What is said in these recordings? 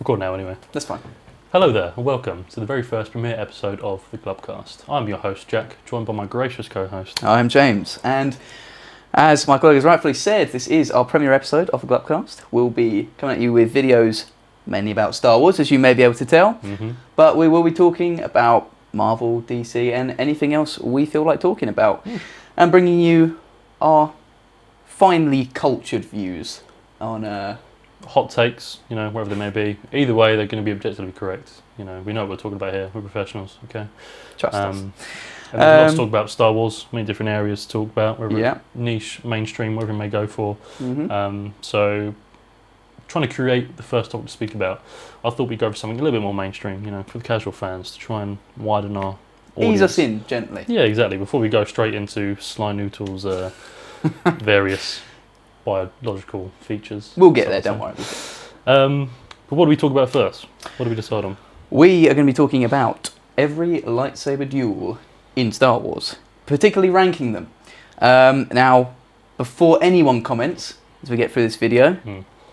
Record now anyway. That's fine. Hello there, and welcome to the very first premiere episode of the GlupCast. I'm your host, Jack, joined by my gracious co-host. I'm James, and as my colleague has rightfully said, this is our premiere episode of the GlupCast. We'll be coming at you with videos mainly about Star Wars, as you may be able to tell, but we will be talking about Marvel, DC, and anything else we feel like talking about, and bringing you our finely cultured views on hot takes, wherever they may be. Either way, they're going to be objectively correct. We know what we're talking about here. We're professionals, okay? Trust us. And there's lots to talk about Star Wars, many different areas to talk about, whether it's niche, mainstream, whatever it may go for. So, trying to create the first topic to speak about, I thought we'd go for something a little bit more mainstream, for the casual fans, to try and widen our audience. Ease us in gently. Yeah, exactly. Before we go straight into Sly Noodle's various biological features. We'll get there, don't worry. But what do we talk about first? What do we decide on? We are going to be talking about every lightsaber duel in Star Wars, particularly ranking them. Now, before anyone comments, as we get through this video,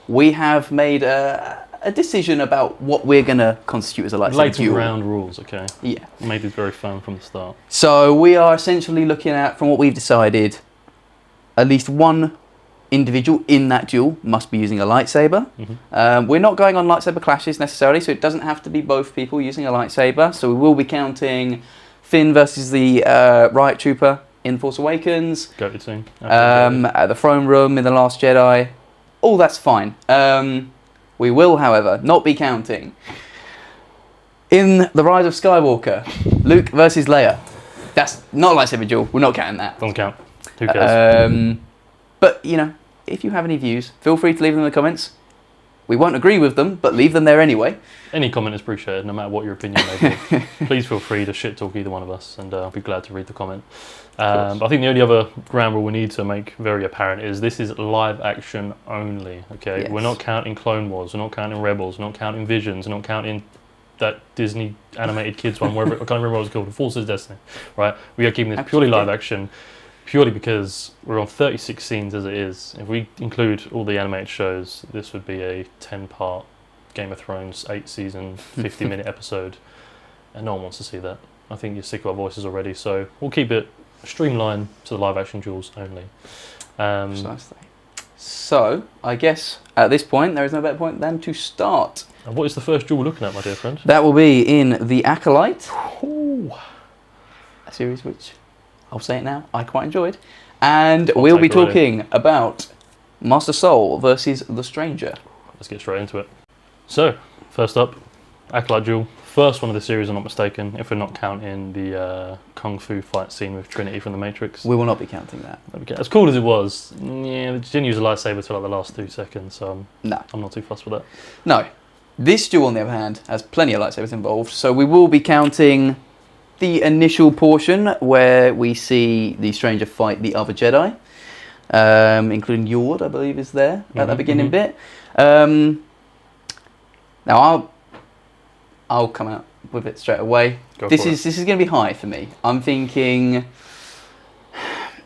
we have made a decision about what we're going to constitute as a lightsaber duel. Ground rules, okay. Yeah. Made this very firm from the start. So we are essentially looking at, from what we've decided, at least one individual in that duel must be using a lightsaber. We're not going on lightsaber clashes necessarily, so it doesn't have to be both people using a lightsaber. So we will be counting Finn versus the Riot Trooper in The Force Awakens. Go to team. At the throne room in The Last Jedi. All that's fine. We will, however, not be counting in The Rise of Skywalker, Luke versus Leia. That's not a lightsaber duel. We're not counting that. Doesn't count. Who cares? But, if you have any views, feel free to leave them in the comments. We won't agree with them, but leave them there anyway. Any comment is appreciated, no matter what your opinion may be. Please feel free to shit talk either one of us, and I'll be glad to read the comment. I think the only other ground rule we need to make very apparent is this is live action only, okay? Yes. We're not counting Clone Wars, we're not counting Rebels, we're not counting Visions, we're not counting that Disney animated kids one, wherever, I can't remember what it was called, The Force of Destiny, right? We are keeping this purely live action, purely because we're on 36 scenes as it is. If we include all the animated shows, this would be a 10-part Game of Thrones, 8-season, 50-minute episode, and no one wants to see that. I think you're sick of our voices already, so we'll keep it streamlined to the live-action duels only. Precisely. So, I guess at this point, there is no better point than to start. And what is the first duel we're looking at, my dear friend? That will be in The Acolyte, a series which, I'll say it now, I quite enjoyed. And we'll be talking about Master Soul versus The Stranger. Let's get straight into it. So, first up, Acolyte duel. First one of the series, I'm not mistaken, if we're not counting the Kung Fu fight scene with Trinity from The Matrix. We will not be counting that. Okay. As cool as it was, yeah, they didn't use a lightsaber till like the last 2 seconds, so no. I'm not too fussed with that. No. This duel, on the other hand, has plenty of lightsabers involved, so we will be counting the initial portion where we see the Stranger fight the other Jedi, including Yord, I believe, is there at that beginning bit. Now I'll come out with it straight away. This is going to be high for me. I'm thinking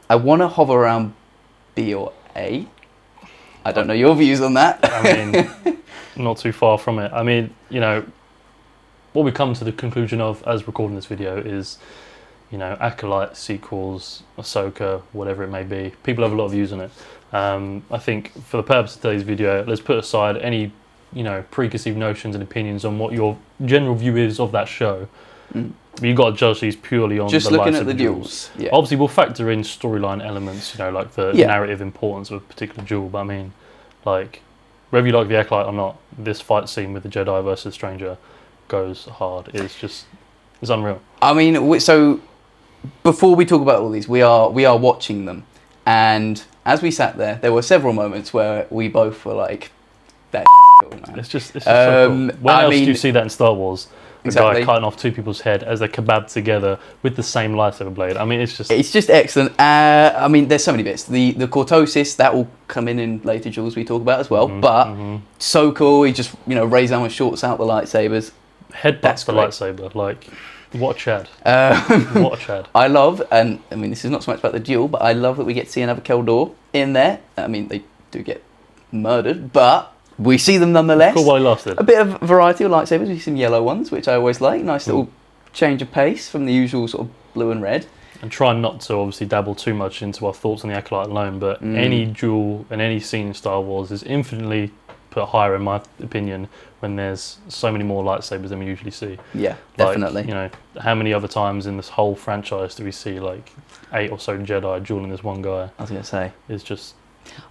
I want to hover around B or A. I don't know your views on that. I mean, not too far from it. I mean, what we come to the conclusion of as recording this video is, Acolyte, sequels, Ahsoka, whatever it may be. People have a lot of views on it. I think for the purpose of today's video, let's put aside any, preconceived notions and opinions on what your general view is of that show. You've got to judge these purely on just the looking at the duels. Yeah. Obviously, we'll factor in storyline elements, like the narrative importance of a particular duel. But I mean, whether you like the Acolyte or not, this fight scene with the Jedi versus Stranger goes hard. It's unreal. I mean, so before we talk about all these, we are watching them, and as we sat there were several moments where we both were like, "That cool, man." It's just so cool. When else do you see that in Star Wars? The guy cutting off 2 people's head as they kebab together with the same lightsaber blade. I mean, it's just excellent. I mean, there's so many bits. The cortosis, that will come in later duels we talk about as well. But so cool. He just Ray's armor shorts out the lightsabers. Headbutts the lightsaber. What a Chad. What a Chad. I love, and I mean, this is not so much about the duel, but I love that we get to see another Keldor in there. I mean, they do get murdered, but we see them nonetheless. Cool while he lasted. A bit of variety of lightsabers. We see some yellow ones, which I always like. Nice little change of pace from the usual sort of blue and red. And try not to obviously dabble too much into our thoughts on the Acolyte alone, but any duel and any scene in Star Wars is infinitely put higher, in my opinion, when there's so many more lightsabers than we usually see. Yeah, Like, definitely. you know, how many other times in this whole franchise do we see like 8 or so Jedi dueling this one guy? I was going to say. It's just...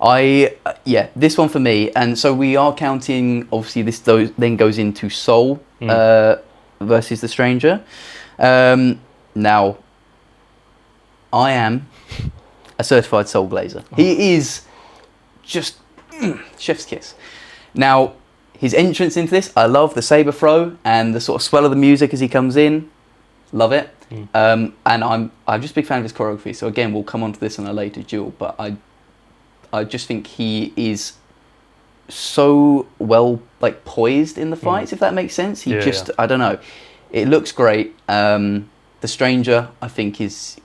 This one for me. And so we are counting, obviously this then goes into Soul versus the Stranger. Now, I am a certified Soul Glazer. He is just chef's kiss. Now, his entrance into this, I love the saber throw and the sort of swell of the music as he comes in. Love it. And I'm just a big fan of his choreography. So again, we'll come on to this in a later duel, but I just think he is so well like poised in the fights, if that makes sense. I don't know. It looks great. The Stranger, I think, is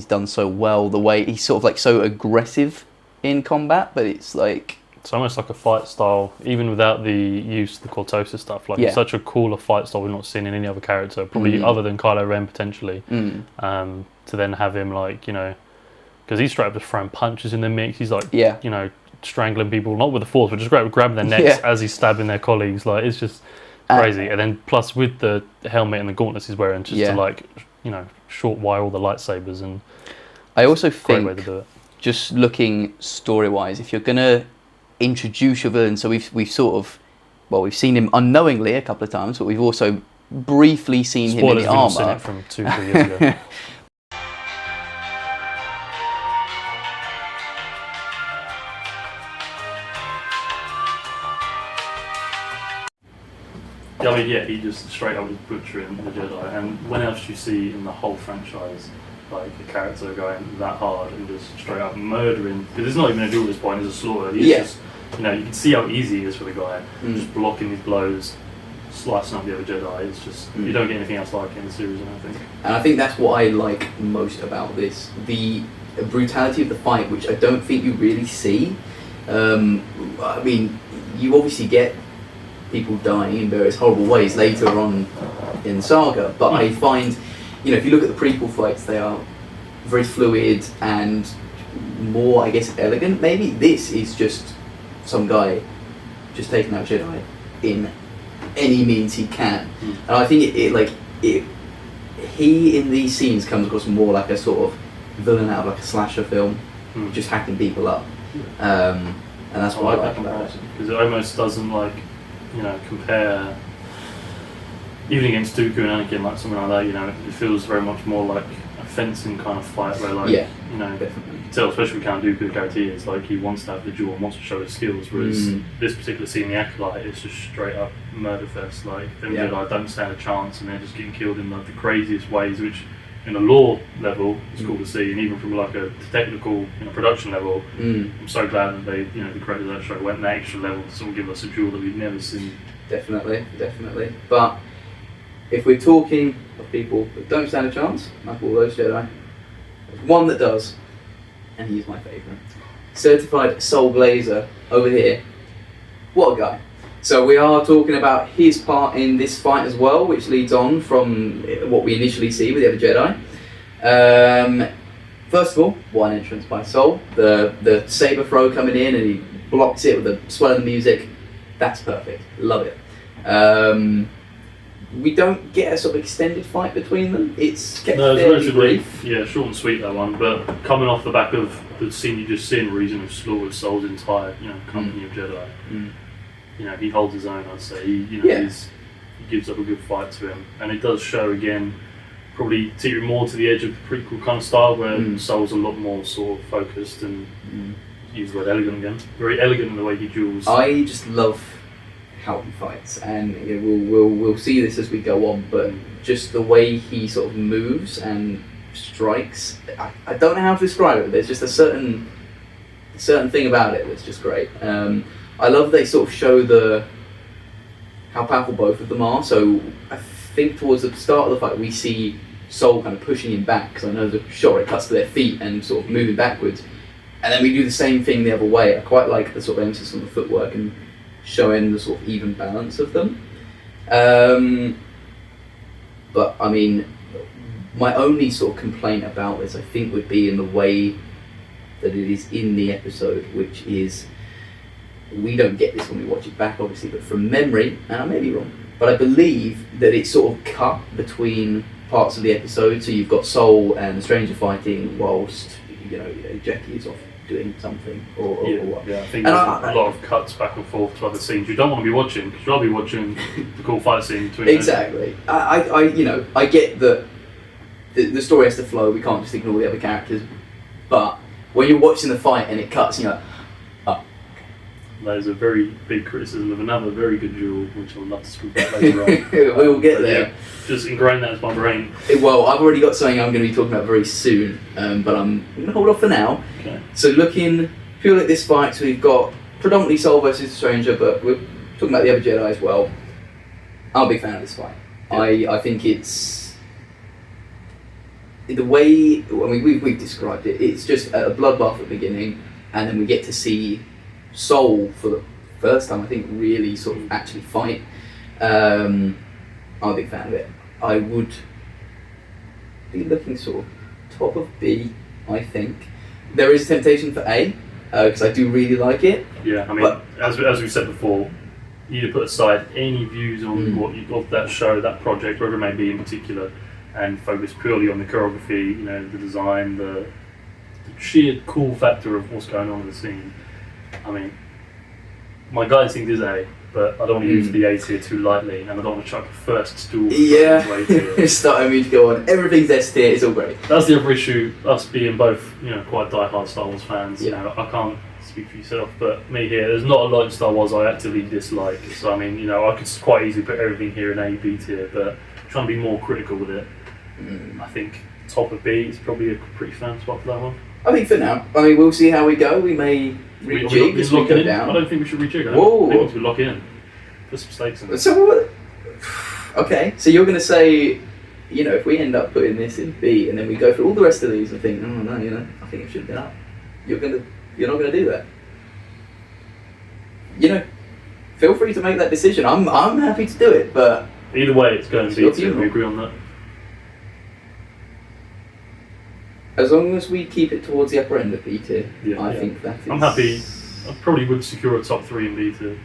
done so well. The way he's sort of like so aggressive in combat, but it's like... It's almost like a fight style, even without the use of the Cortosis stuff. Like, it's such a cooler fight style we've not seen in any other character, probably other than Kylo Ren, potentially. To then have him, like, you know... Because he's straight up just throwing punches in the mix. He's like, you know, strangling people, not with the Force, but just grabbing their necks as he's stabbing their colleagues. Like, it's just crazy. And then plus with the helmet and the gauntlets he's wearing, just to, like, you know, short wire all the lightsabers. And I also think, way to do it. Just looking story-wise, if you're going to introduce your villain, so we've sort of, well, we've seen him unknowingly a couple of times, but we've also briefly seen him in the armor. Spoilers, we've seen it from 2-3 years ago. I mean, he just straight up was butchering the Jedi. And when else do you see in the whole franchise, like, a character going that hard and just straight up murdering? Because it's not even a duel at this point, it's a slaughter. He's just, you know, you can see how easy it is for the guy, just blocking these blows, slicing up the other Jedi. It's just, you don't get anything else like it in the series, I don't think. And I think that's what I like most about this. The brutality of the fight, which I don't think you really see. I mean, you obviously get people dying in various horrible ways later on in the saga, but I find, you know, if you look at the prequel fights, they are very fluid and more, I guess, elegant maybe. This is just some guy just taking out Jedi in any means he can. And I think he in these scenes comes across more like a sort of villain out of like a slasher film, just hacking people up. And that's what I like about it. Because it almost doesn't, like, you know, compare even against Dooku and Anakin, like something like that. You know, it feels very much more like a fencing kind of fight where, like, you know, definitely. you can tell, especially with Count Dooku, the character he is, like, he wants to have the duel and wants to show his skills, whereas this particular scene, the Acolyte, is just straight up murder fest. Like, them Jedi don't stand a chance and they're just getting killed in like the craziest ways, which in a lore level is cool to see, and even from like a technical, you know, production level, I'm so glad that they, you know, the creators of that show went that extra level to sort of give us a duel that we've never seen. Definitely. But if we're talking of people that don't stand a chance, like all those Jedi, there's one that does, and he's my favourite. Certified Soul Glazer over here. What a guy. So we are talking about his part in this fight as well, which leads on from what we initially see with the other Jedi. First of all, one entrance by Soul. The saber throw coming in and he blocks it with the swell of the music. That's perfect. Love it. We don't get a sort of extended fight between them. It's kept fairly brief. Yeah, short and sweet, that one. But coming off the back of the scene you just seen, where he's in slaughtered Soul's entire, you know, company of Jedi. You know, he holds his own, I'd say. He gives up a good fight to him. And it does show, again, probably teetering more to the edge of the prequel kind of style, where Soul's a lot more sort of focused and, use the word elegant again, very elegant in the way he duels. I just love how he fights, and you know, we'll see this as we go on, but just the way he sort of moves and strikes, I don't know how to describe it, but there's just a certain thing about it that's just great. I love they sort of show how powerful both of them are. So I think towards the start of the fight we see Soul kind of pushing him back, because I know the shot it cuts to their feet and sort of moving backwards, and then we do the same thing the other way. I quite like the sort of emphasis on the footwork, and showing the sort of even balance of them. But I mean, my only sort of complaint about this, I think, would be in the way that it is in the episode, which is, we don't get this when we watch it back, obviously, but from memory, and I may be wrong, but I believe that it's sort of cut between parts of the episode. So you've got Soul and the Stranger fighting whilst Jackie is off doing something or what. Yeah, I think there's a lot of cuts back and forth to other scenes you don't want to be watching, because you'll be watching the cool fight scene between exactly. I get that the story has to flow. We can't just ignore the other characters. But when you're watching the fight and it cuts, you're like, oh. That is a very big criticism of another very good duel, which I'll love to speak about later on. We will get there. Yeah, just ingrain that into my brain. Well, I've already got something I'm going to be talking about very soon, but I'm going to hold off for now. Okay. So looking purely at this fight, so we've got predominantly Soul versus the Stranger, but we're talking about the other Jedi as well. I'm a big fan of this fight. Yeah. I think it's the way, I mean, we've described it. It's just a bloodbath at the beginning, and then we get to see Soul for the first time, I think, really sort of actually fight. I'm a big fan of it. I would be looking sort of top of B, I think. There is a temptation for A, because I do really like it. Yeah, I mean, but, as we said before, you need to put aside any views on of that show, that project, whatever it may be in particular, and focus purely on the choreography, the design, the sheer cool factor of what's going on in the scene. I mean, my guy instinct is A, but I don't want to use the A tier too lightly, and I don't want to chuck the first duel into A tier. It's starting me to go on. Everything's S tier, it's all great. That's the other issue, us being both, quite die-hard Star Wars fans. Yeah. I can't speak for yourself, but me here, there's not a lot in Star Wars I actively dislike. So, I mean, I could quite easily put everything here in A, B tier, but trying to be more critical with it. I think top of B is probably a pretty fan spot for that one. I think for now. I mean, we'll see how we go. We may rejig as we go down. I don't think we should rejig. I think we lock in. Put some stakes in it. So what? Okay, so you're going to say, if we end up putting this in B and then we go through all the rest of these and think, oh no, I think it should have been up. You're not going to do that. Feel free to make that decision. I'm happy to do it, but either way, it's going to be B. We agree on that. As long as we keep it towards the upper end of B tier, I think that is... I'm happy. I probably would secure a top 3 in B tier.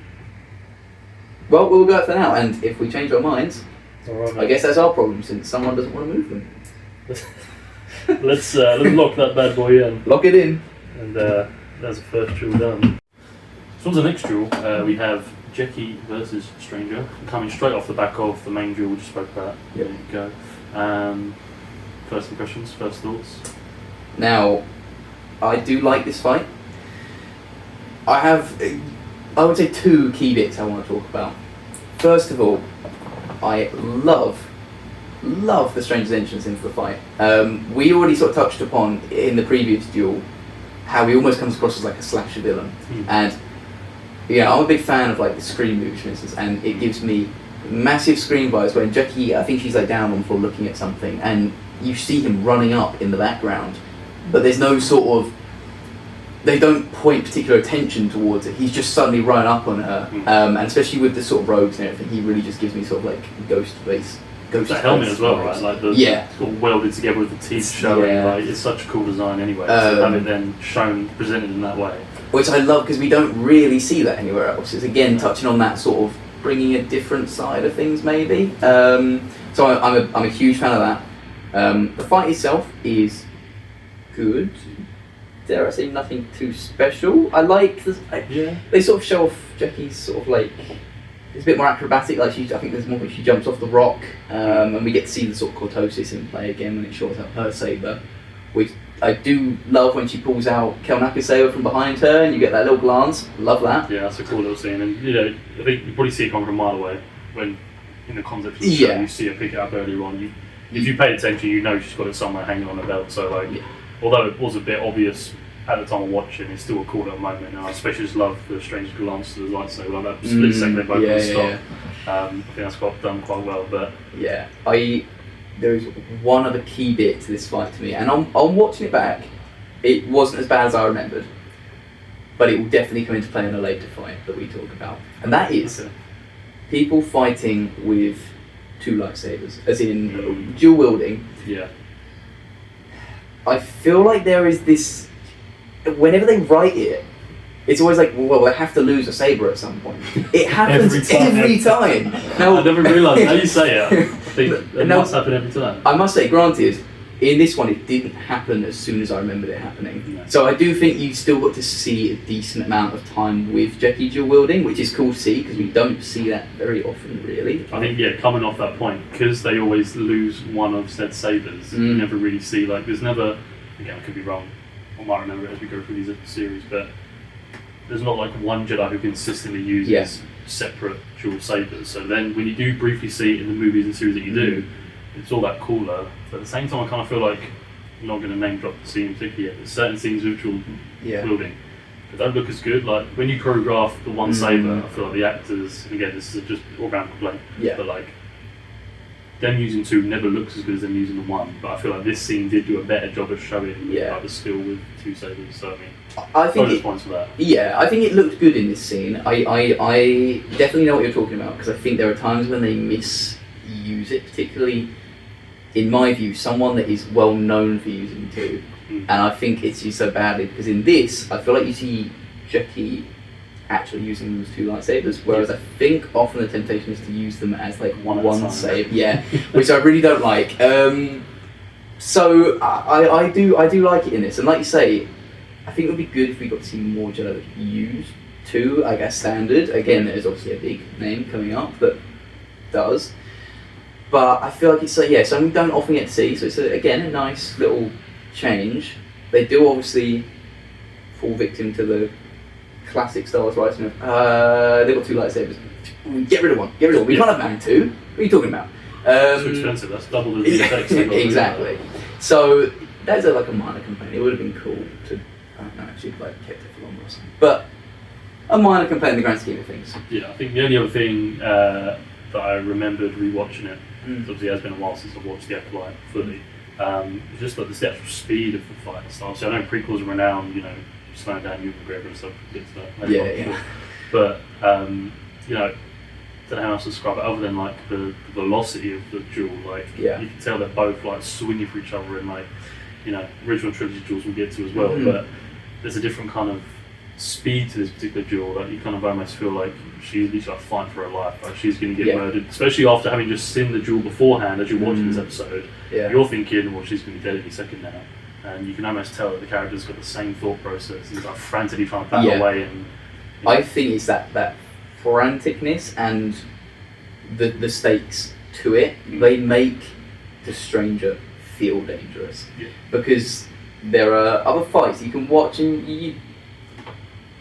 Well, we'll go for now, and if we change our minds, right, I guess that's our problem, since someone doesn't want to move them. Let's lock that bad boy in. Lock it in. And that's the first duel done. So on to the next duel, we have Jackie versus Stranger, coming straight off the back of the main duel we just spoke about. Yep. There you go. First impressions, first thoughts? Now, I do like this fight. I would say 2 key bits I want to talk about. First of all, I love the Stranger's entrance into the fight. We already sort of touched upon in the previous duel how he almost comes across as like a slasher villain. And I'm a big fan of like the screen moves, for instance, and it gives me massive screen vibes when Jackie, I think she's like down on the floor looking at something, and you see him running up in the background, but there's no sort of, they don't point particular attention towards it. He's just suddenly run up on her, and especially with the sort of robes and everything, he really just gives me sort of like ghost face. The helmet as well, right? Like it's all welded together with the teeth showing. Yeah. Like, it's such a cool design anyway. So have it then shown, presented in that way, which I love, because we don't really see that anywhere else. It's again touching on that sort of bringing a different side of things, maybe. So I'm a huge fan of that. The fight itself is good. Dare I say nothing too special. I like they sort of show off Jackie's sort of like, it's a bit more acrobatic. Like I think there's more when she jumps off the rock, and we get to see the sort of cortosis in play again when it shows up her saber. Which I do love when she pulls out Kelnaka's saber from behind her, and you get that little glance. Love that. Yeah, that's a cool little scene, and I think you probably see it coming from a mile away when in the concept of the show you see her pick it up earlier on. If you pay attention, she's got it somewhere hanging on her belt. So although it was a bit obvious at the time of watching, it's still a cool little moment. And I especially just love the strange glance to the lightsaber, like that split second they both stop. I think that's got done quite well. But there's one other key bit to this fight to me, and on watching it back, it wasn't as bad as I remembered. but it will definitely come into play in a later fight that we talk about. And that is people fighting with two lightsabers, as in dual wielding. Yeah. I feel like there is this, whenever they write it, it's always like, well, they have to lose a saber at some point. It happens every time. Now, I never realised, now you say it, I think it must happen every time. I must say, granted, in this one it didn't happen as soon as I remembered it happening. No. So I do think you still got to see a decent amount of time with Jackie dual wielding, which is cool to see, because we don't see that very often, really. I think, coming off that point, because they always lose one of said sabres, you never really see, like, there's never, again, I could be wrong, I might remember it as we go through these series, but there's not like one Jedi who consistently uses separate dual sabres. So then when you do briefly see it in the movies and series that you do, it's all that cooler. But at the same time, I kind of feel like, I'm not going to name drop the scene particularly yet, there's certain scenes with dual wielding that don't look as good. Like when you choreograph the one saber, I feel like the actors, and again this is just all round complaint, but like them using two never looks as good as them using the one. But I feel like this scene did do a better job of showing like the skill with two sabers. So I mean, I think points for that. Yeah, I think it looked good in this scene. I definitely know what you're talking about, because I think there are times when they misuse it, particularly in my view, someone that is well known for using two, and I think it's used so badly, because in this I feel like you see Jackie actually using those two lightsabers, whereas I think often the temptation is to use them as like one saber, which I really don't like. So I do like it in this, and like you say, I think it would be good if we got to see more Jedi use two, I guess, standard. Again, there's obviously a big name coming up that does, but I feel like it's something we don't often get to see, so it's again a nice little change. They do obviously fall victim to the classic Star Wars writing of they've got two lightsabers. Get rid of one. We can't have man two. What are you talking about? Too expensive. That's double the effects. Exactly. So that's like a minor complaint. It would have been cool to, I don't know, actually like kept it for longer or something. But a minor complaint in the grand scheme of things. Yeah, I think the only other thing that I remembered rewatching it, obviously it has been a while since I've watched the Acolyte fully. Just like the actual speed of the fight and stuff. So I know prequels are renowned, slowing down Ewan McGregor and stuff. Get to that later on. But I don't know how else to describe it other than like the velocity of the duel. Like you can tell they're both like swinging for each other, and like original trilogy duels we'll get to as well. But there's a different kind of speed to this particular duel. Like you kind of almost feel like she's at least like fighting for her life. Like she's going to get murdered, especially after having just seen the duel beforehand. As you're watching this episode, you're thinking, well, she's going to be dead any second now. And you can almost tell that the character's got the same thought process. He's like frantically trying to battle away. And I think it's that franticness and the stakes to it. They make the stranger feel dangerous because there are other fights you can watch, and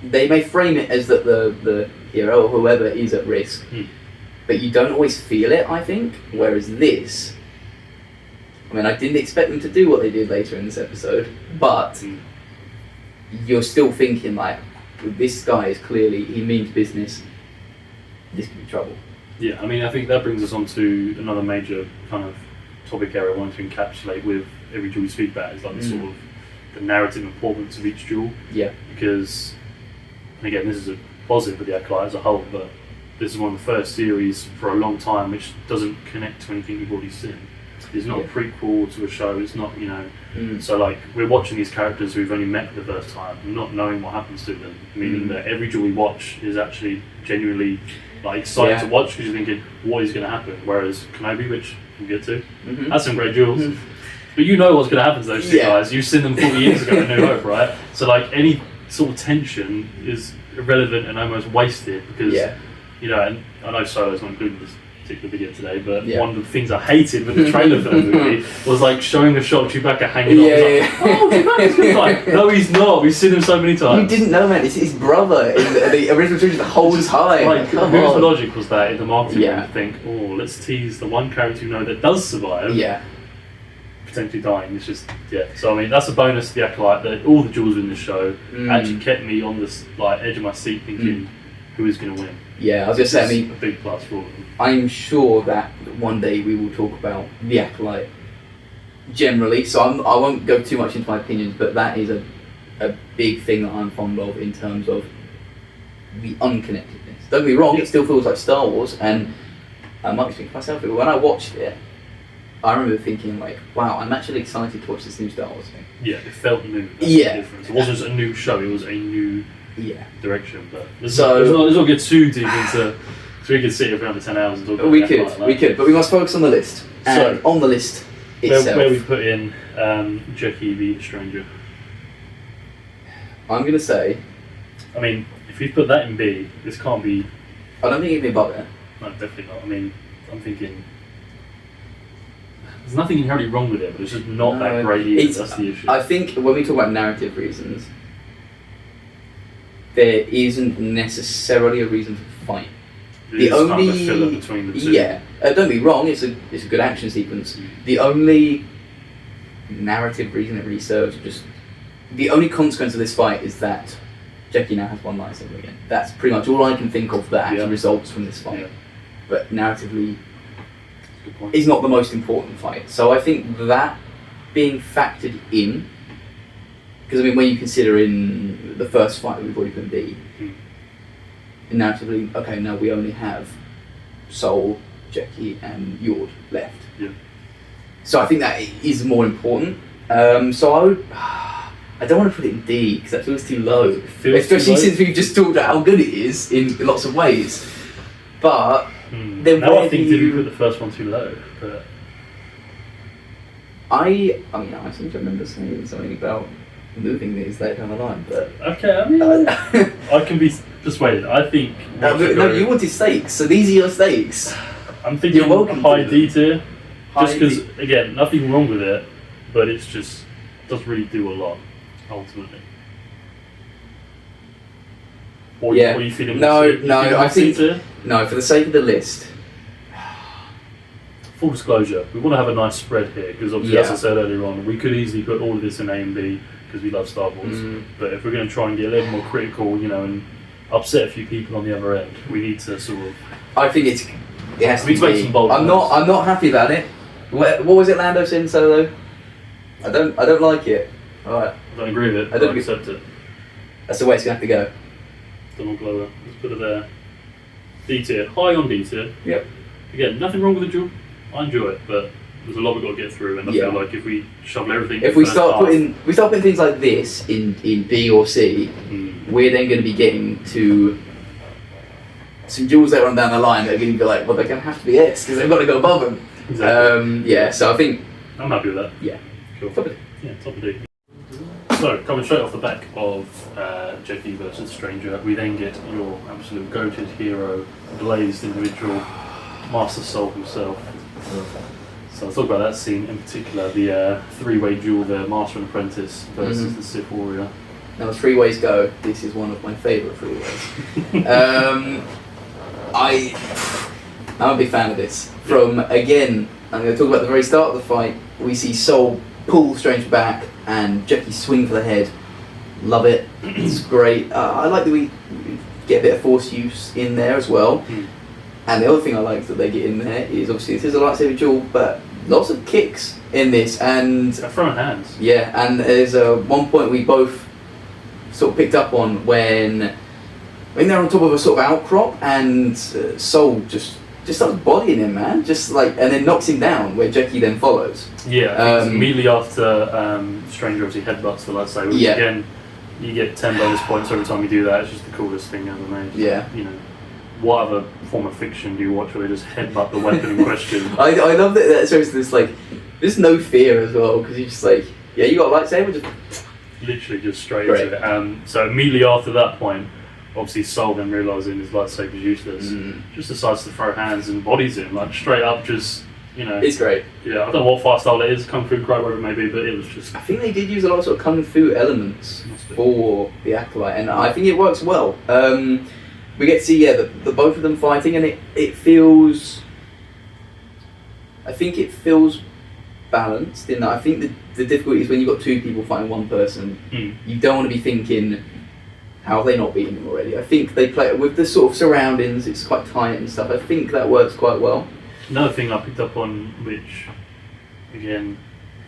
they may frame it as that the hero or whoever is at risk, but you don't always feel it. I think, whereas this. I mean, I didn't expect them to do what they did later in this episode, but you're still thinking, like, this guy is clearly, he means business, this could be trouble. Yeah, I mean, I think that brings us on to another major kind of topic area I wanted to encapsulate with every duel we speak about, is like the sort of the narrative importance of each duel. Yeah. Because, and again, this is a positive for the Acolyte as a whole, but this is one of the first series for a long time which doesn't connect to anything you've already seen. It's not a prequel to a show, it's not, so like, we're watching these characters who we've only met for the first time, not knowing what happens to them, meaning that every duel we watch is actually genuinely like excited to watch, because you're thinking, what is going to happen? Whereas Kenobi, which we'll get to, has some great duels, but you know what's going to happen to those two guys, you've seen them 40 years ago in New Hope, right? So like, any sort of tension is irrelevant and almost wasted, because, and I know Solo's not included in this particular video today, but one of the things I hated with the trailer for the movie was like showing the shot of Chewbacca hanging off. Oh, Chewbacca's good. Like, no, he's not. We've seen him so many times. You didn't know, man. It's his brother in the original trilogy the whole time. Like, whose logic was that in the marketing room to think, oh, let's tease the one character you know that does survive, potentially dying. It's just, So I mean, that's a bonus to the Acolyte, that all the duels in this show actually kept me on this like edge of my seat thinking, who is going to win? Yeah, I was just saying, I mean, a big plus for all of them. I'm sure that one day we will talk about the Acolyte generally, so I won't go too much into my opinions, but that is a a big thing that I'm fond of in terms of the unconnectedness. Don't get me wrong, it still feels like Star Wars, and I might speak for myself, but when I watched it, I remember thinking like, wow, I'm actually excited to watch this new Star Wars thing. Yeah, it felt new. That's Yeah. the difference. It wasn't just a new show, it was a new direction. But let's not get too deep into, because we could sit here for another 10 hours and talk about we could, but we must focus on the list. And on the list itself. Where we put in Jackie the Stranger. I'm going to say... I mean, if we put that in B, this can't be... I don't think it'd be above it. No, definitely not. I mean, I'm thinking... There's nothing inherently wrong with it, but it's just not that great either. That's the issue. I think when we talk about narrative reasons, there isn't necessarily a reason to fight. The only kind of a filler between the two. Yeah, don't be wrong. It's a good action sequence. The only narrative reason it really serves, just the only consequence of this fight is that Jackie now has one lightsaber again. That's pretty much all I can think of that actually results from this fight. Yeah. But narratively, is not the most important fight. So I think that being factored in, because I mean, when you consider in the first fight that we've already put in B, narratively, okay, now we only have Sol, Jackie, and Yord left. Yeah. So I think that is more important. So I don't want to put it in D because that feels too low, especially since we've just talked about how good it is in lots of ways. But then now I think did we put the first one too low? But I mean, I seem to remember saying something about moving these later down the line, but okay, I mean, I can be persuaded. I think no, you wanted stakes, so these are your stakes. I'm thinking high D tier, just because again, nothing wrong with it, but it's just doesn't really do a lot ultimately. Or you feeling? I think no. For the sake of the list. Full disclosure, we want to have a nice spread here because obviously, as I said earlier on, we could easily put all of this in A and B because we love Star Wars. But if we're going to try and get a little more critical, and upset a few people on the other end, we need to sort of. I think it has to be. Some bold I'm not happy about it. What was it Lando said in Solo? I don't like it. All right. I don't agree with it. I don't accept it. That's the way it's going to have to go. Donald Glover. Let's put it there. D tier. High on D tier. Yep. Again, nothing wrong with the duel. I enjoy it, but there's a lot we've got to get through, and I feel like if we shovel everything, if we start putting things like this in B or C, we're then going to be getting to some duels later on down the line that are going to be like, well, they're going to have to be S because they've got to go above them. Exactly. So I think I'm happy with that. Yeah. Cool. Top of D. Yeah, top of D. So, coming straight off the back of Jackie versus Stranger, we then get your absolute goated hero, blazed individual, Master Soul himself. So let's talk about that scene in particular, the three-way duel there, Master and Apprentice versus the Sith Warrior. Now, as three ways go, this is one of my favourite three ways. I'm a big fan of this. Again, I'm going to talk about the very start of the fight. We see Soul pull Strange back and Jackie swing for the head. Love it. It's great. I like that we get a bit of force use in there as well. And the other thing I like that they get in there is obviously this is a lightsaber duel, but lots of kicks in this and throwing hands. Yeah, and there's one point we both sort of picked up on when they're on top of a sort of outcrop and Soul just starts bodying him, man, and then knocks him down, where Jackie then follows. Yeah, immediately after Stranger obviously headbutts the lightsaber. Which again, you get 10 bonus points every time you do that. It's just the coolest thing ever made. Yeah. What other form of fiction do you watch where they just headbutt the weapon in question? I love that shows this, there's no fear as well, because you're just like, yeah, you got a lightsaber, just... Literally just straight into it. So immediately after that point, obviously Soul then realising his lightsaber's useless, just decides to throw hands and bodies him, straight up just, It's great. Yeah, I don't know what fire style it is, Kung Fu Karate, whatever it may be, but it was just... I think they did use a lot of sort of Kung Fu elements for the Acolyte, and I think it works well. We get to see, the both of them fighting, and it feels... I think it feels balanced in that I think the difficulty is when you've got two people fighting one person, you don't want to be thinking, how have they not beaten him already? I think they play it with the sort of surroundings, it's quite tight and stuff. I think that works quite well. Another thing I picked up on, which, again,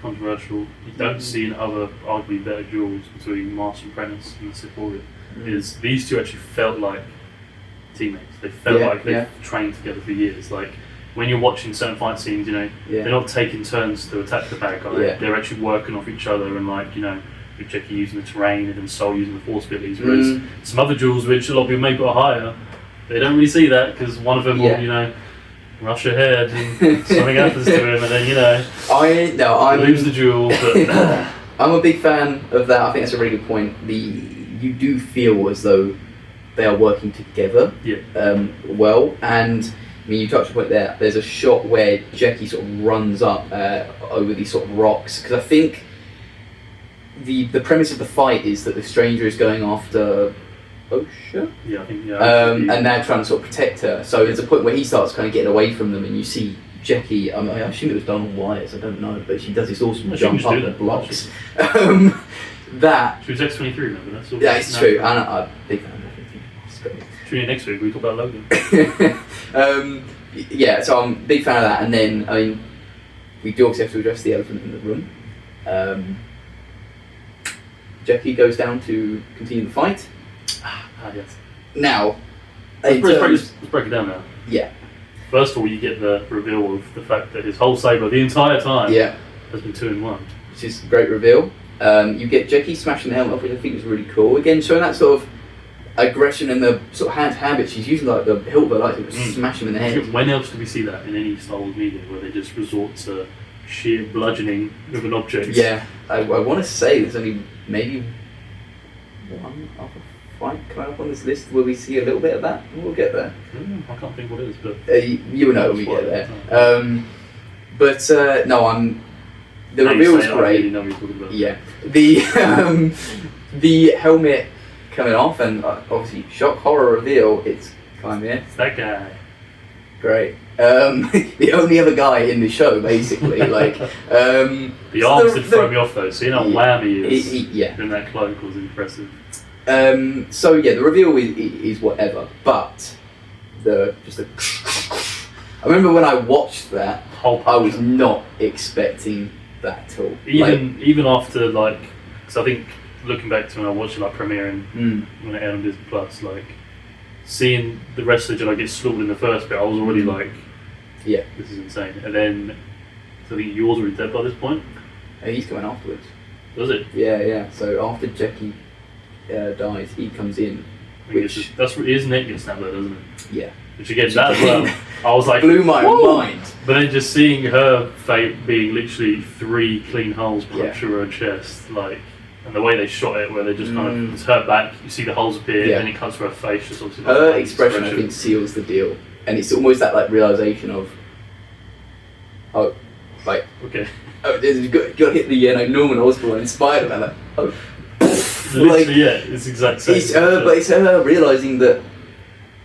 controversial, you don't see in other arguably better duels between Master and Apprentice and the Sith Warrior, is these two actually felt like teammates. They felt like they've trained together for years. Like when you're watching certain fight scenes, you know, they're not taking turns to attack the bad guy. They're actually working off each other, and like, you know, with Jackie using the terrain and then Soul using the force abilities. Whereas some other duels, which a lot of people may put higher, they don't really see that because one of them will, you know, rush ahead and something happens to him, and then, you know, I lose the duel. But I'm a big fan of that. I think that's a really good point. You do feel as though they are working together well, and I mean, you touched on the point there. There's a shot where Jackie sort of runs up over these sort of rocks, because I think the premise of the fight is that the stranger is going after Osha? Yeah, I think, and they're trying to sort of protect her. So there's a point where he starts kind of getting away from them, and you see Jackie, I assume it was done on wires, I don't know, but she does this awesome jump up the blocks. That... She was X-23, remember? That's all. Yeah, it's true. I'm a big fan of everything. Tune in next week, we talk about Logan. Yeah, so I'm a big fan of that, and then, I mean, we do also have to address the elephant in the room. Jackie goes down to continue the fight. Yes. Now, let's break it down now. Yeah. First of all, you get the reveal of the fact that his whole saber, the entire time, has been 2-in-1. Which is a great reveal. You get Jackie smashing the helmet off, which I think is really cool. Again, showing that sort of aggression and the sort of hand-to-hand bit. She's using like the hilt of her lightsaber to smash him in the head. When else do we see that in any Star Wars media, where they just resort to sheer bludgeoning with an object? Yeah, I want to say there's only maybe one other fight coming up on this list where we see a little bit of that. We'll get there. I can't think what it is, but you'll know when we get there. The reveal is great. I really know what you're talking about. Yeah, the helmet coming off, and obviously shock horror reveal. It's Chimera. It's that guy. Great. The only other guy in the show, basically. Like the arms did throw me off though. Seeing how whammy he is in that cloak was impressive. So yeah, the reveal is whatever, but I remember when I watched that, I was not expecting that at all. Even after, like, because I think looking back to when I watched it, like, premiere and when it aired on Disney Plus, like, seeing the rest of the Jedi get slaughtered in the first bit, I was already like, yeah, this is insane. And then, so I think yours already dead by this point. He's coming afterwards. Does it? Yeah. So after Jackie dies, he comes in. Which that's his neck gets snapped though, doesn't it? Yeah. Which again, that as well, I was like, blew my mind. But then just seeing her fate being literally 3 clean holes punched through her chest, like, and the way they shot it, where they just kind of, it's her back, you see the holes appear, and then it cuts to her face, just obviously. Her expression, I think, seals the deal, and it's almost that like realization of, you got to hit the Norman Osborn and Spider-Man, like, literally, it's exact same. But it's her realizing that,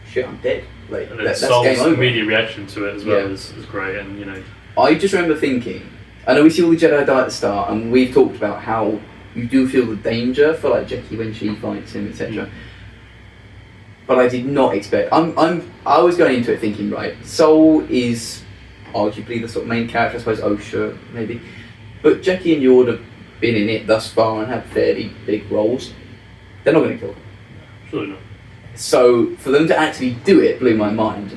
shit, I'm dead. Like, and then that's game over. Immediate reaction to it as well is great, and you know. I just remember thinking, I know we see all the Jedi die at the start, and we've talked about how you do feel the danger for like Jackie when she fights him, etc. But I did not expect. I was going into it thinking, right, Soul is arguably the sort of main character, I suppose Osha maybe, but Jackie and Yord have been in it thus far and have fairly big roles. They're not going to kill them. Surely not. So for them to actually do it blew my mind.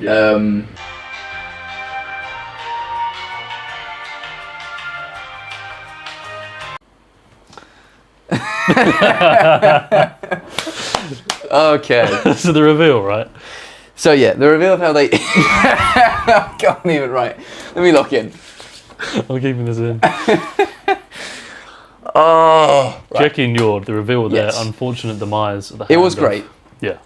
Okay. So the reveal, right? So yeah, the reveal of how they... I can't even write. Let me lock in. I'm keeping this in. Oh, right. Jackie and Yord, the reveal of their unfortunate demise of the hand. It was great. Yeah.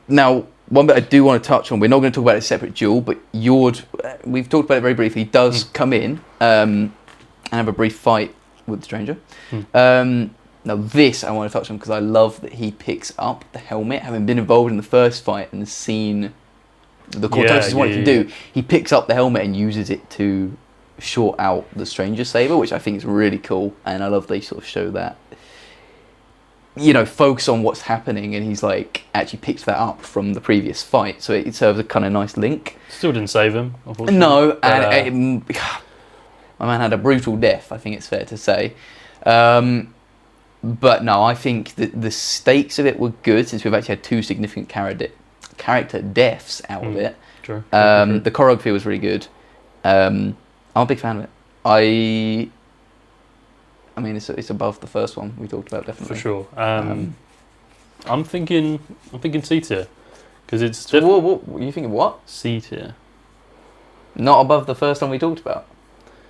Now, one bit I do want to touch on, we're not going to talk about a separate duel, but Yord, we've talked about it very briefly, does come in and have a brief fight with the stranger. Now this I want to touch on because I love that he picks up the helmet, having been involved in the first fight and seen the Cortez what he can do. He picks up the helmet and uses it to short out the stranger saber, which I think is really cool, and I love they sort of show that, you know, focus on what's happening, and he's like actually picks that up from the previous fight, so it serves a kind of nice link. Still didn't save him, unfortunately. No, and My man had a brutal death, I think it's fair to say. But no, I think that the stakes of it were good, since we've actually had 2 significant character deaths out of it. True. The choreography was really good. I'm a big fan of it. I mean, it's above the first one we talked about, definitely. For sure. I'm thinking C tier, because it's what you thinking? What? C tier. Not above the first one we talked about.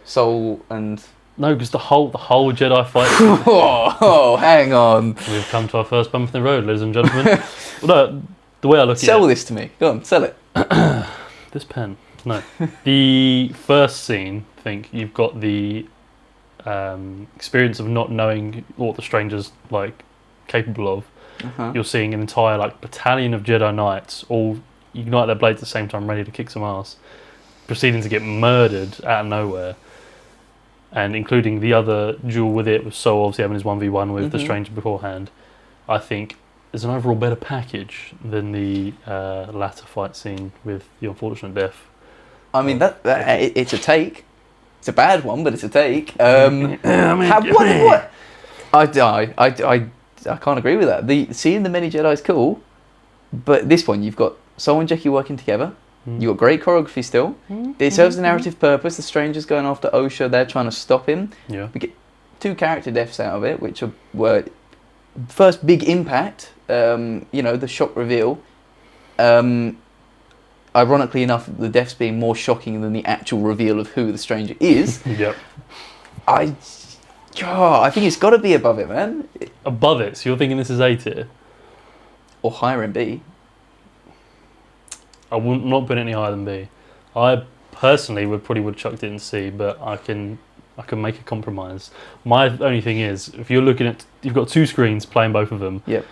Soul and No, because the whole Jedi fight. oh, hang on. We've come to our first bump in the road, ladies and gentlemen. Well, no, the way I look at it. Sell this to me. Go on, sell it. This pen. No. The first scene, I think you've got the experience of not knowing what the stranger's like capable of. Uh-huh. You're seeing an entire like battalion of Jedi Knights all ignite their blades at the same time, ready to kick some ass, proceeding to get murdered out of nowhere. And including the other duel with it, with Sol obviously having his 1v1 with the stranger beforehand, I think is an overall better package than the latter fight scene with the unfortunate death. I mean, it's a take. It's a bad one, but it's a take. What? I can't agree with that. Seeing the many Jedi is cool, but this one you've got Sol and Jackie working together. You've got great choreography still. It serves the narrative purpose. The stranger's going after Osha. They're trying to stop him. Yeah. We get 2 character deaths out of it, which were first big impact. The shock reveal. Ironically enough, the deaths being more shocking than the actual reveal of who the stranger is. Yep. I think it's got to be above it, man. Above it? So you're thinking this is A tier? Or higher in B. I wouldn't not put it any higher than B. I personally would have chucked it in C, but I can make a compromise. My only thing is, if you're looking at, you've got 2 screens playing both of them. Yep.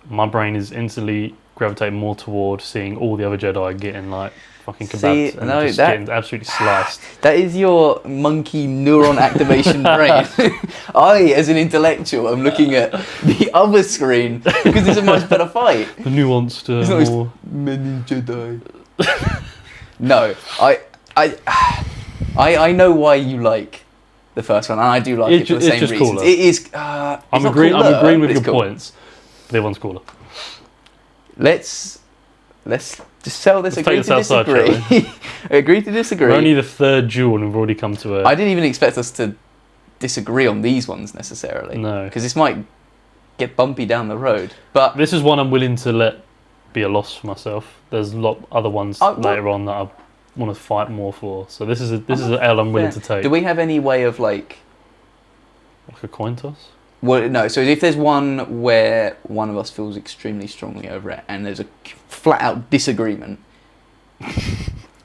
My brain is instantly gravitating more toward seeing all the other Jedi getting like fucking kebabbed getting absolutely sliced. That is your monkey neuron activation brain. I, as an intellectual, am looking at the other screen because it's a much better fight. The nuanced, more many Jedi. No, I know why you like the first one, and I do like it for the same reasons. Cooler. It is. I'm agreeing with your points. The one's cooler. Let's just sell this. Agree to disagree. Agree to disagree. We're only the 3rd duel, and we've already come to I didn't even expect us to disagree on these ones necessarily. No, because this might get bumpy down the road. But this is one I'm willing to let be a loss for myself. There's a lot other ones later on that I want to fight more for. So this is an L I'm willing to take. Do we have any way of like a coin toss? Well, no. So if there's one where one of us feels extremely strongly over it, and there's a flat-out disagreement,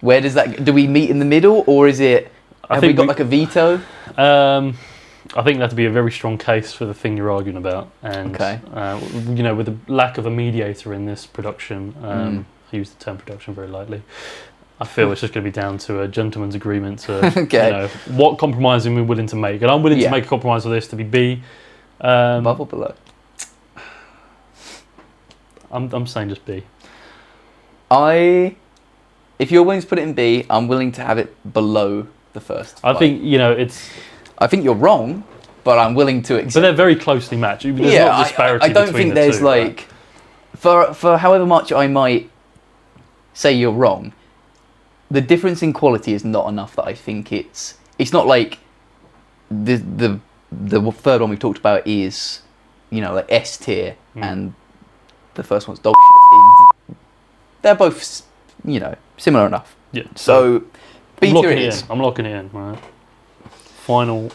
where does that? Do we meet in the middle, or is it? Have we got like a veto? I think that'd be a very strong case for the thing you're arguing about, and with the lack of a mediator in this production, I use the term production very lightly. I feel it's just going to be down to a gentleman's agreement to what compromise are we willing to make, and I'm willing to make a compromise for this to be B. Above or below? I'm saying just B. If you're willing to put it in B, I'm willing to have it below the first. I think it's. I think you're wrong, but I'm willing to accept. But they're very closely matched. There's not disparity I don't think there's like, for however much I might say you're wrong, the difference in quality is not enough that I think it's not like the 3rd one we've talked about is, like S tier, and the first one's dog shit. They're both, similar enough. Yeah. So B tier it is. I'm locking it in. Right. Final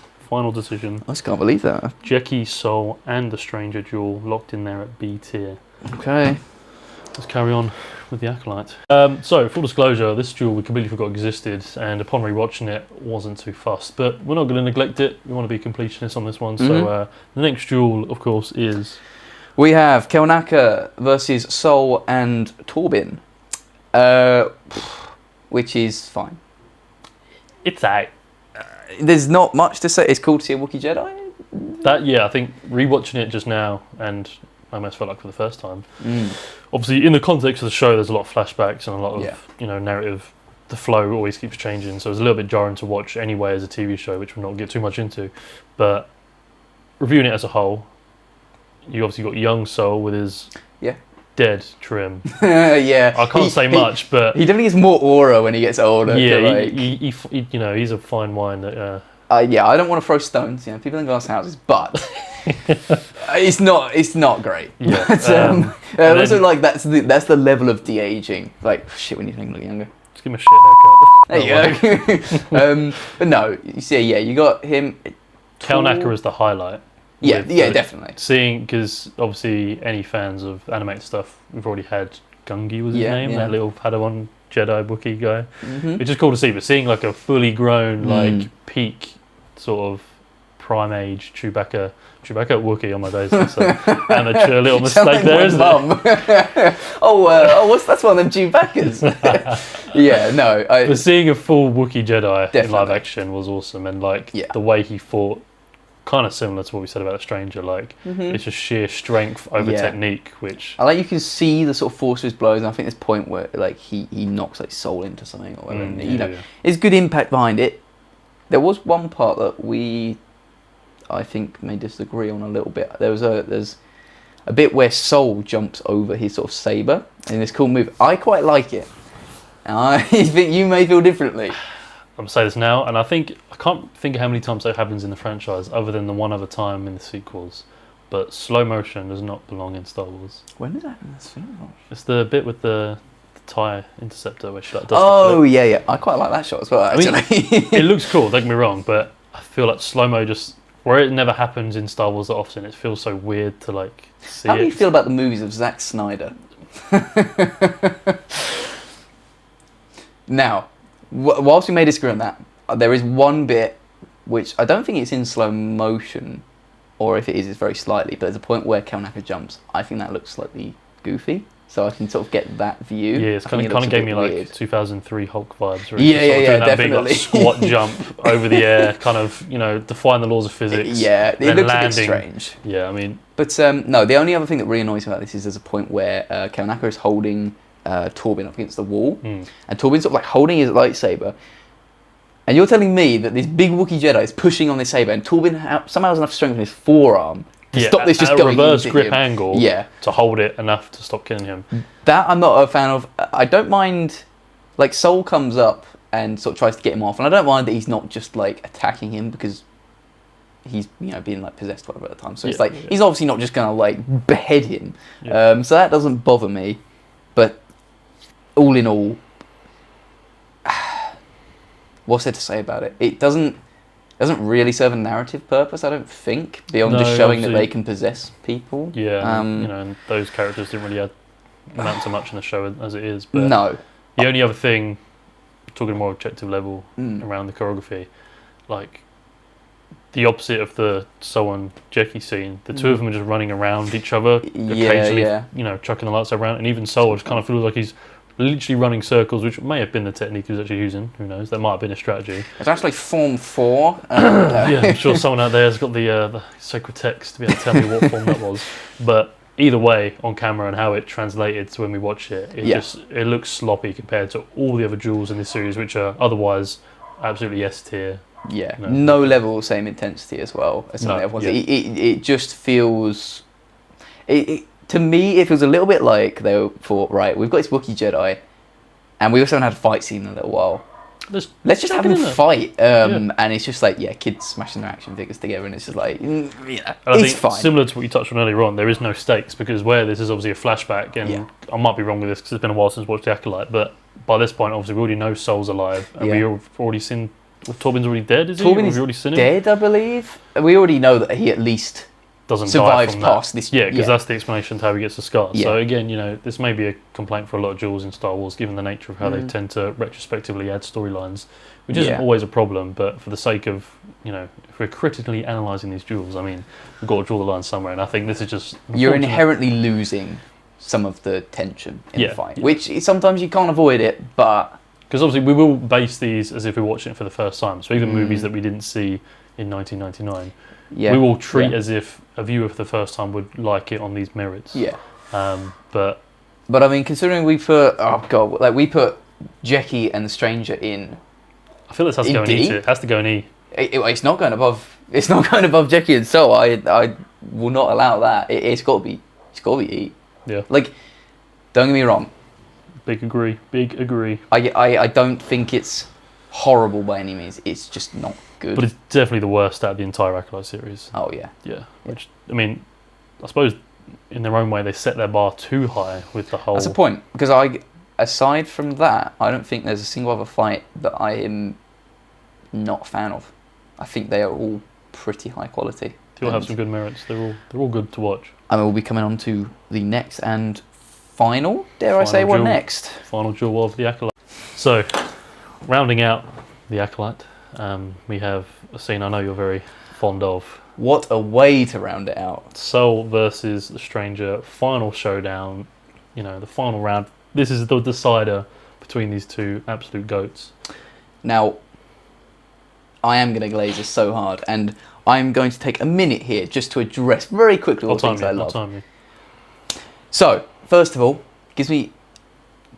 decision. I just can't believe that. Jackie, Sol, and the Stranger duel locked in there at B tier. Okay. Let's carry on with the Acolyte. So, full disclosure, this duel we completely forgot existed, and upon rewatching it, wasn't too fussed. But we're not going to neglect it. We want to be completionists on this one. So, the next duel, of course, is... We have Kelnaka versus Sol and Torbin, which is fine. It's out. There's not much to say. It's cool to see a Wookiee Jedi. I think rewatching it just now, and I almost felt like for the first time. Obviously, in the context of the show, there's a lot of flashbacks and a lot of narrative the flow always keeps changing, so it's a little bit jarring to watch anyway as a TV show, which we'll not get too much into. But reviewing it as a whole, you obviously got young Soul with his dead trim. Yeah, I can't say much, but he definitely gets more aura when he gets older. Yeah, he you know, he's a fine wine that. Yeah, I don't want to throw stones. You know, people in glass houses, but it's not great. Yeah. But, also, like that's the level of de-aging. Like shit, when you think look younger. Just give him a shit haircut. There you go. But no, you see, yeah, you got him. Kelnacker is the highlight. Yeah, definitely. Seeing, because obviously any fans of animated stuff, we've already had Gungi was his name, that little Padawan Jedi Wookiee guy, which is cool to see. But seeing like a fully grown, like peak sort of prime age Chewbacca Wookiee on my days, so amateur little mistake there, isn't it? That's one of them Chewbaccas. Yeah, no. But seeing a full Wookiee Jedi in live Definitely. action was awesome, and like the way he fought, kind of similar to what we said about the Stranger. Like it's just sheer strength over technique, which I like. You can see the sort of force of his blows, and I think this point where like he knocks like Soul into something or whatever. And, there's good impact behind it. There was one part that I think may disagree on a little bit. There's a bit where Soul jumps over his sort of saber in this cool move. I quite like it. And I think you may feel differently. I'm gonna say this now, and I can't think of how many times that happens in the franchise, other than the one other time in the sequels. But slow motion does not belong in Star Wars. When did that happen in the sequels? It's the bit with the TIE interceptor where she like, does Oh the flip. yeah, I quite like that shot as well. Actually, I mean, it looks cool. Don't get me wrong, but I feel like slow mo just where it never happens in Star Wars that often. It feels so weird to like see. How do you feel about the movies of Zack Snyder? Now, whilst we may disagree on that, there is one bit which I don't think it's in slow motion, or if it is, it's very slightly. But there's a point where Kelnacker jumps. I think that looks slightly goofy, so I can sort of get that view. Yeah, it's kind of gave me like 2003 Hulk vibes. Where Yeah, doing that definitely. big like, squat jump over the air, kind of defying the laws of physics. Yeah, it looks a bit strange. Yeah, I mean, but no, the only other thing that really annoys me about this is there's a point where Kelnacker is holding Torben up against the wall, and Torben's sort of like holding his lightsaber. And you're telling me that this big Wookiee Jedi is pushing on this saber, and Torben somehow has enough strength in his forearm to stop this just at going a reverse into grip him. angle to hold it enough to stop killing him. That I'm not a fan of. I don't mind, like Soul comes up and sort of tries to get him off, and I don't mind that he's not just like attacking him because he's being like possessed whatever at the time. So it's like he's obviously not just gonna like behead him. Yeah. So that doesn't bother me. But all in all, what's there to say about it? It doesn't really serve a narrative purpose, I don't think, beyond just showing that they can possess people. Yeah, and those characters didn't really amount to much in the show as it is. But no. The only other thing, talking more objective level around the choreography, like the opposite of the Sohan Jeki scene, the two of them are just running around each other, occasionally, chucking the lights around, and even Soul just kind of feels like he's literally running circles, which may have been the technique he was actually using. Who knows? That might have been a strategy. It's actually Form 4. Yeah, I'm sure someone out there has got the sacred text to be able to tell me what form that was. But either way, on camera and how it translated to when we watch it, it looks sloppy compared to all the other duels in this series, which are otherwise absolutely S tier. Yeah, no level, same intensity as well as some of the other ones. It just feels... To me, it feels a little bit like they thought, right, we've got this Wookiee Jedi, and we also haven't had a fight scene in a little while. Let's just have them fight. And it's just like, kids smashing their action figures together, and it's just like, it's fine. Similar to what you touched on earlier on, there is no stakes, because where this is obviously a flashback, and I might be wrong with this because it's been a while since I watched The Acolyte, but by this point, obviously, we already know Soul's alive, and we've already seen... Torben's already dead, is he? Torben's already seen him? Dead, I believe. We already know that he at least... doesn't survives die from past that. this. Yeah, because that's the explanation to how he gets the scar. Yeah. So again, this may be a complaint for a lot of duels in Star Wars, given the nature of how they tend to retrospectively add storylines, which isn't always a problem. But for the sake of, if we're critically analysing these duels, I mean, we've got to draw the line somewhere. And I think this is just you're inherently losing some of the tension in the fight, which sometimes you can't avoid it, but because obviously we will base these as if we're watching it for the first time. So even movies that we didn't see in 1999. We will treat as if a viewer for the first time would like it on these merits. Yeah. But I mean, considering we put Jackie and the Stranger in. I feel this has to go in E. It has to go in E. It's not going above. It's not going above Jackie and Soul. I will not allow that. It's got to be. It's got to be E. Yeah. Like, don't get me wrong. Big agree. I don't think it's horrible by any means. It's just not good. But it's definitely the worst out of the entire Acolyte series. Oh yeah. Yeah. Which, I mean, I suppose in their own way they set their bar too high with the whole. That's the point, because aside from that, I don't think there's a single other fight that I am not a fan of. I think they are all pretty high quality. They all have some good merits. They're all good to watch. And we'll be coming on to the next and final, dare I say, what next? Final duel of the Acolyte. So, rounding out the Acolyte, we have a scene I know you're very fond of. What a way to round it out. Soul versus the Stranger, final showdown, the final round. This is the decider between these two absolute goats. Now, I am going to glaze this so hard, and I'm going to take a minute here just to address very quickly all the things I love. So, first of all, gives me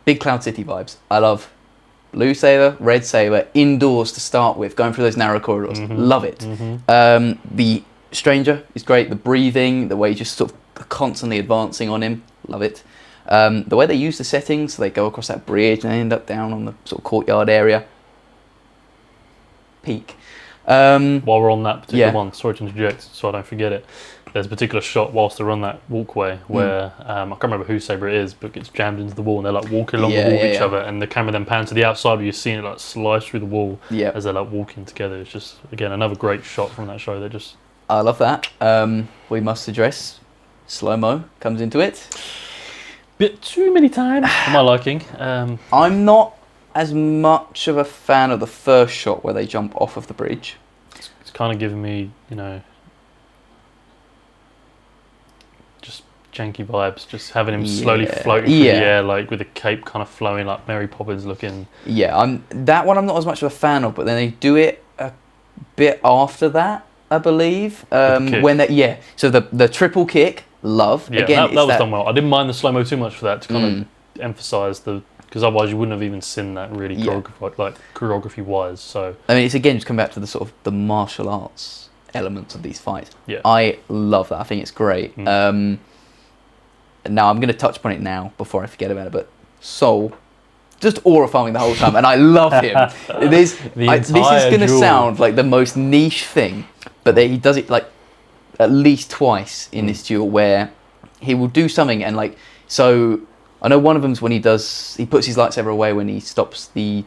big Cloud City vibes. I love blue saber, red saber, indoors to start with, going through those narrow corridors. Love it. The Stranger is great. The breathing, the way he's just sort of constantly advancing on him. Love it. The way they use the settings, so they go across that bridge and they end up down on the sort of courtyard area. Peak. While we're on that particular one, sorry to interject so I don't forget it, there's a particular shot whilst they're on that walkway where, I can't remember whose saber it is, but gets jammed into the wall and they're like walking along the wall with each other, and the camera then pans to the outside where you're seeing it like slice through the wall as they're like walking together. It's just, again, another great shot from that show. They're just... I love that. We must address slow-mo comes into it. Bit too many times for my liking. I'm not as much of a fan of the first shot where they jump off of the bridge. It's kind of giving me, just janky vibes. Just having him slowly floating through the air, like with the cape kind of flowing, like Mary Poppins looking. Yeah, that one I'm not as much of a fan of, but then they do it a bit after that, I believe. When they, so the triple kick, love. Yeah, again, that was done well. I didn't mind the slow mo too much for that to kind of emphasise because otherwise you wouldn't have even seen that really choreography wise. So I mean, it's again just come back to the sort of the martial arts elements of these fights. Yeah, I love that. I think it's great. Now I'm going to touch upon it now before I forget about it. But Soul, just aura-farming the whole time, and I love him. This is going to sound like the most niche thing, but he does it like at least twice in this duel where he will do something and like so. I know one of them's when he puts his lightsaber away when he stops the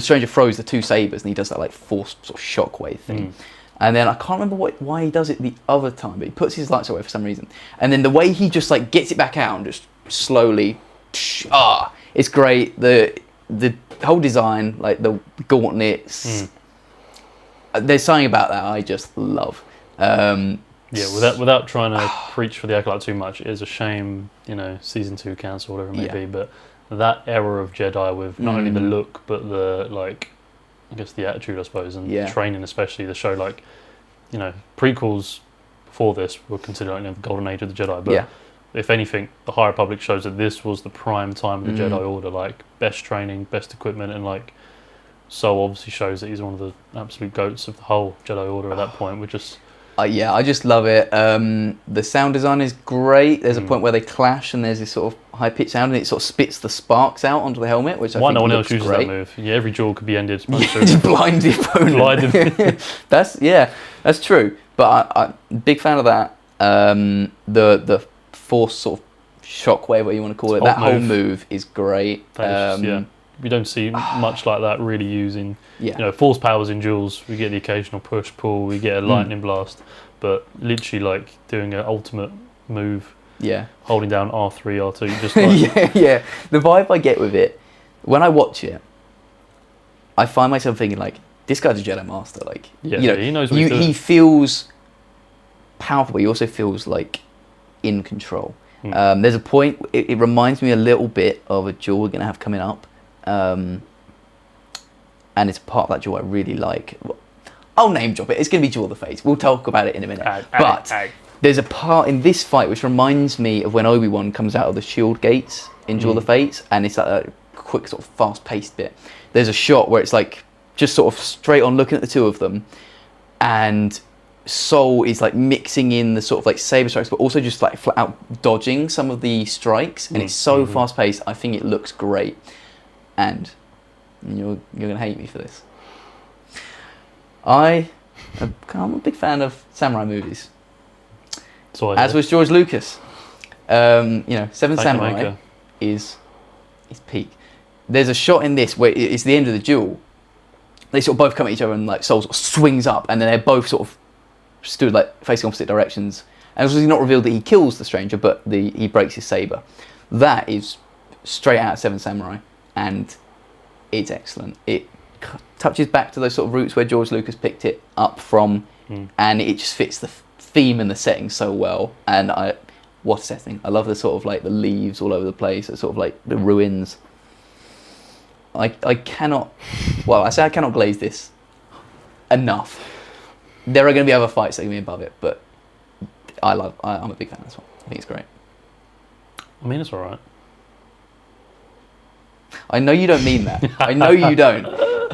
Stranger throws the two sabers and he does that like forced sort of shockwave thing. And then I can't remember why he does it the other time, but he puts his lightsaber away for some reason. And then the way he just like gets it back out and just slowly, it's great. The whole design, like the gauntlets, there's something about that I just love. Without trying to preach for the Acolyte too much, it is a shame, season 2 cancelled, whatever it may be, but that era of Jedi with not only the look, but the, like, I guess the attitude, I suppose, and the training especially, the show, like, prequels before this were considered like, the golden age of the Jedi, but if anything, the High Republic shows that this was the prime time of the Jedi Order, like, best training, best equipment, and, like, Soul obviously shows that he's one of the absolute goats of the whole Jedi Order at that point, which is... I just love it. The sound design is great. There's a point where they clash and there's this sort of high-pitched sound and it sort of spits the sparks out onto the helmet, which I think no one else looks uses great. that move? Yeah, every duel could be ended. Just blind the opponent. That's true. But I'm big fan of that. The force sort of shockwave, whatever you want to call it, that whole move is great. We don't see much like that really using, force powers in duels. We get the occasional push, pull, we get a lightning blast, but literally like doing an ultimate move, holding down R3, R2, just like... The vibe I get with it, when I watch it, I find myself thinking like, this guy's a Jedi Master, like, he knows what he's doing. He feels powerful, but he also feels like in control. There's a point, it reminds me a little bit of a duel we're going to have coming up. And it's part of that duel I really like. I'll name drop it. It's going to be Duel of the Fates. We'll talk about it in a minute. There's a part in this fight which reminds me of when Obi-Wan comes out of the shield gates in Duel of the Fates, and it's like a quick sort of fast-paced bit. There's a shot where it's like just sort of straight on looking at the two of them, and Soul is like mixing in the sort of like saber strikes, but also just like flat out dodging some of the strikes, and it's so fast-paced. I think it looks great, and you're gonna hate me for this. I'm a big fan of samurai movies. As was George Lucas. Seven Samurai is peak. There's a shot in this where it's the end of the duel. They sort of both come at each other and like Soul sort of swings up, and then they're both sort of stood like facing opposite directions. And it's not revealed that he kills the stranger, but he breaks his saber. That is straight out of Seven Samurai, and it's excellent. It touches back to those sort of roots where George Lucas picked it up from, and it just fits the theme and the setting so well. And what a setting! I love the sort of like the leaves all over the place. It's sort of like the ruins. I cannot glaze this enough. There are going to be other fights that are going to be above it, but I'm a big fan of this one. I think it's great. I mean, it's all right. I know you don't mean that. I know you don't.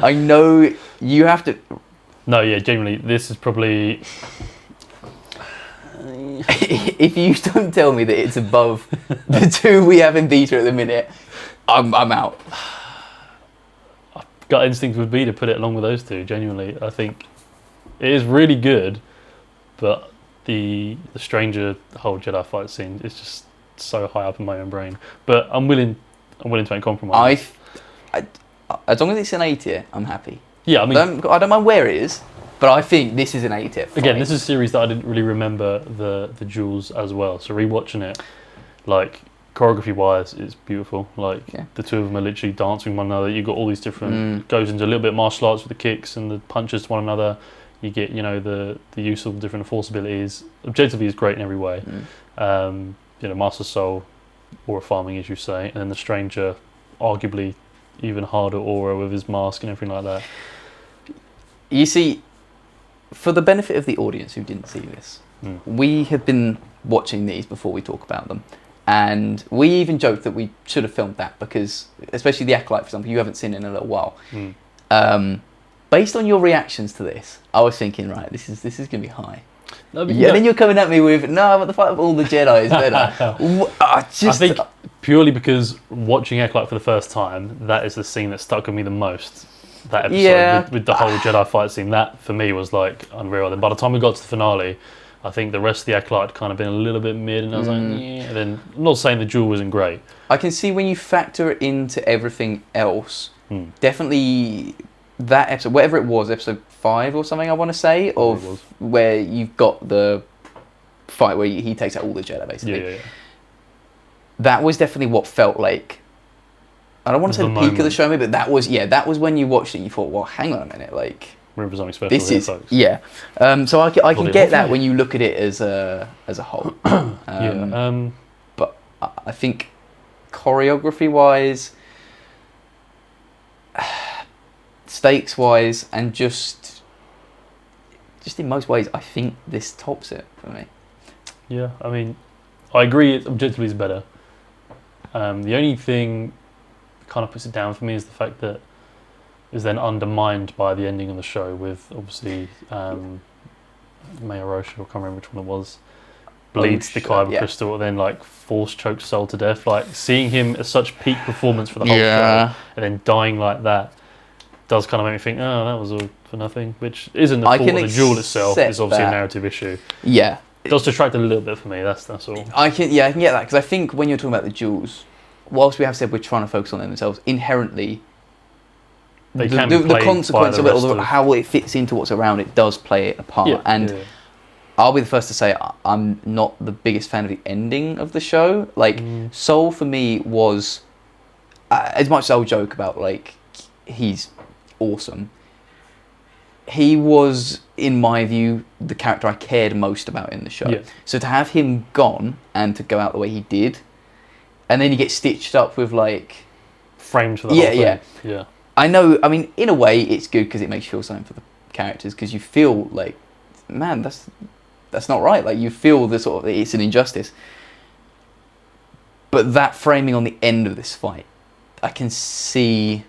I know you have to. No, yeah, genuinely, this is probably. If you don't tell me that it's above the two we have in beta at the minute, I'm out. Gut instinct would be to put it along with those two. Genuinely, I think it is really good, but the Stranger whole Jedi fight scene is just so high up in my own brain. But I'm willing to make compromise. As long as it's an A tier, I'm happy. Yeah, I mean, I don't mind where it is, but I think this is an A tier. Again, this is a series that I didn't really remember the Duels as well. So rewatching it, like choreography wise, it's beautiful. Like the two of them are literally dancing one another. You got all these different goes into a little bit of martial arts with the kicks and the punches to one another. You get the use of different force abilities. Objectively, is great in every way. Master Soul, aura farming, as you say, and then the Stranger, arguably even harder aura with his mask and everything like that. You see, for the benefit of the audience who didn't see this, we have been watching these before we talk about them, and we even joked that we should have filmed that because, especially the Acolyte, for example, you haven't seen it in a little while. Based on your reactions to this, I was thinking, right, this is going to be high. No, and then you're coming at me with, no, I want the fight of all the Jedi is better. I think purely because watching Acolyte for the first time, that is the scene that stuck with me the most. That episode with the whole Jedi fight scene, that for me was like unreal. Then by the time we got to the finale, I think the rest of the Acolyte had kind of been a little bit mid, and I was like, yeah. And then, I'm not saying the duel wasn't great. I can see when you factor it into everything else, definitely that episode, whatever it was, episode 5 or something, I want to say, of where you've got the fight where he takes out all the Jedi, basically. Yeah. That was definitely what felt like, I don't want to say the peak of the show, but that was when you watched it and you thought, well, hang on a minute, like, remember something special this here, is folks. So I can get that when you look at it as a whole. But I think choreography wise, stakes wise, and just in most ways, I think this tops it for me. Yeah, I mean, I agree. It objectively is better. The only thing that kind of puts it down for me is the fact that is then undermined by the ending of the show with obviously Maya Roche, I can't remember which one it was, bleeds the Kyber crystal and then like force chokes Soul to death. Like seeing him at such peak performance for the whole show and then dying like that does kind of make me think, oh, that was all for nothing, which isn't the fault of the duel itself. It's obviously a narrative issue. Yeah. It does detract a little bit for me, that's all. I can get that, because I think when you're talking about the duels, whilst we have said we're trying to focus on them themselves, inherently the consequence of it, or how it fits into what's around it, does play a part. I'll be the first to say I'm not the biggest fan of the ending of the show. Like, Soul for me was, as much as I'll joke about, like, he's awesome, he was, in my view, the character I cared most about in the show. Yeah. So to have him gone and to go out the way he did, and then you get stitched up with, like, framed for the whole thing. Yeah. I know, I mean, in a way, it's good because it makes you feel something for the characters, because you feel like, man, that's not right. Like, you feel the sort of, it's an injustice. But that framing on the end of this fight, I can see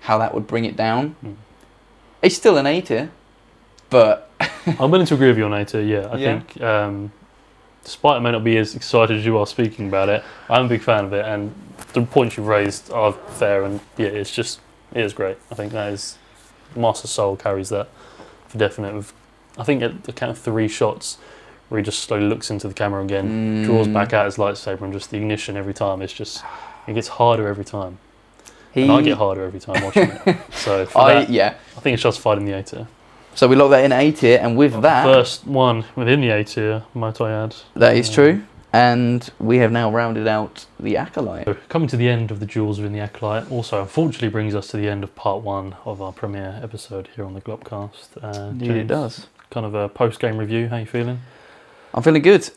how that would bring it down. Mm. It's still an A tier, but I'm willing to agree with you on A tier. Yeah, I Yeah. think despite I may not be as excited as you are speaking about it, I'm a big fan of it, and the points you've raised are fair, and yeah, it is great. I think that is Master Soul carries that for definite. I think at the count of 3 shots, where he just slowly looks into the camera again, draws back out his lightsaber, and just the ignition every time. It gets harder every time. And I get harder every time watching it. So for that, I think it's justified in the A tier. So we lock that in A tier, and with that, First one within the A tier, might I add. that is true. And we have now rounded out the Acolyte. So coming to the end of the Duels within the Acolyte, also unfortunately brings us to the end of part 1 of our premiere episode here on the GlupCast. Indeed it does. Kind of a post-game review. How you feeling? I'm feeling good.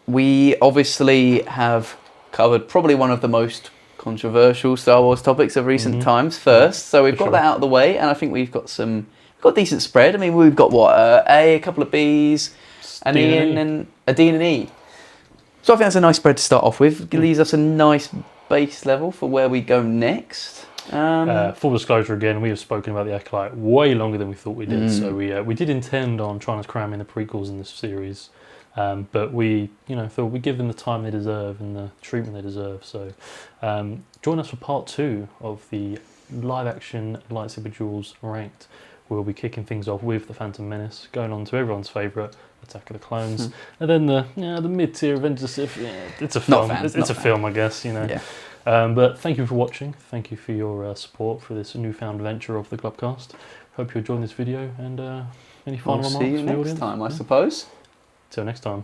We obviously have covered probably one of the most controversial Star Wars topics of recent times first, so we've got that out of the way, and I think we've got decent spread. I mean, we've got a couple of Bs, an E, and a D and an E. So I think that's a nice spread to start off with. It leaves us a nice base level for where we go next. Full disclosure again, we have spoken about the Acolyte way longer than we thought we did. So we did intend on trying to cram in the prequels in this series, but we thought we'd give them the time they deserve and the treatment they deserve. So join us for part 2 of the live-action Lightsaber Duels ranked. We'll be kicking things off with the Phantom Menace, going on to everyone's favourite, Attack of the Clones, and then the mid-tier Revenge of the Sith. Yeah, it's a film. It's a film, I guess. Yeah. But thank you for watching. Thank you for your support for this newfound venture of the GlupCast. Hope you enjoyed this video, and any final remarks see you from the next audience? time, I suppose. Till next time.